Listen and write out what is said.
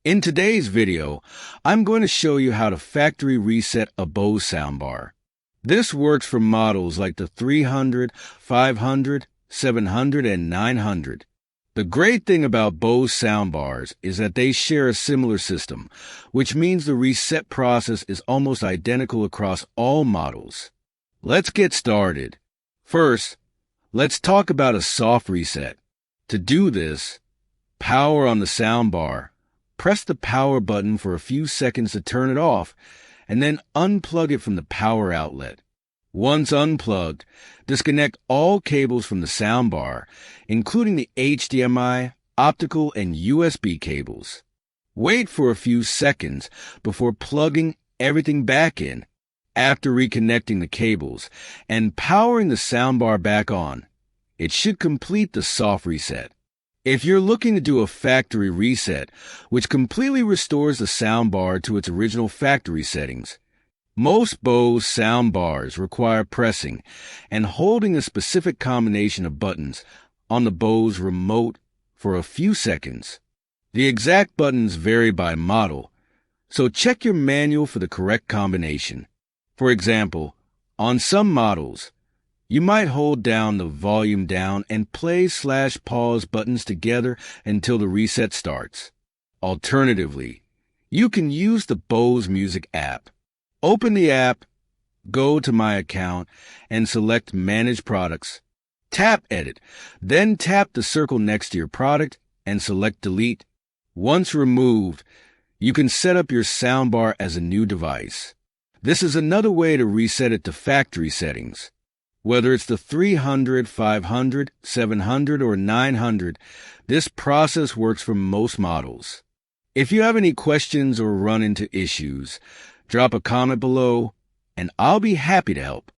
In today's video, I'm going to show you how to factory reset a Bose soundbar. This works for models like the 300, 500, 700, and 900. The great thing about Bose soundbars is that they share a similar system, which means the reset process is almost identical across all models. Let's get started. First, let's talk about a soft reset. To do this, power on the soundbar. Press the power button for a few seconds to turn it off, and then unplug it from the power outlet. Once unplugged, disconnect all cables from the soundbar, including the HDMI, optical, and USB cables. Wait for a few seconds before plugging everything back in. After reconnecting the cables and powering the soundbar back on, it should complete the soft reset. If you're looking to do a factory reset, which completely restores the soundbar to its original factory settings, most Bose soundbars require pressing and holding a specific combination of buttons on the Bose remote for a few seconds. The exact buttons vary by model, so check your manual for the correct combination. For example, on some models, you might hold down the volume down and play/pause buttons together until the reset starts. Alternatively, you can use the Bose Music app. Open the app, go to My Account, and select Manage Products. Tap Edit, then tap the circle next to your product and select Delete. Once removed, you can set up your soundbar as a new device. This is another way to reset it to factory settings. Whether it's the 300, 500, 700, or 900, this process works for most models. If you have any questions or run into issues, drop a comment below, and I'll be happy to help.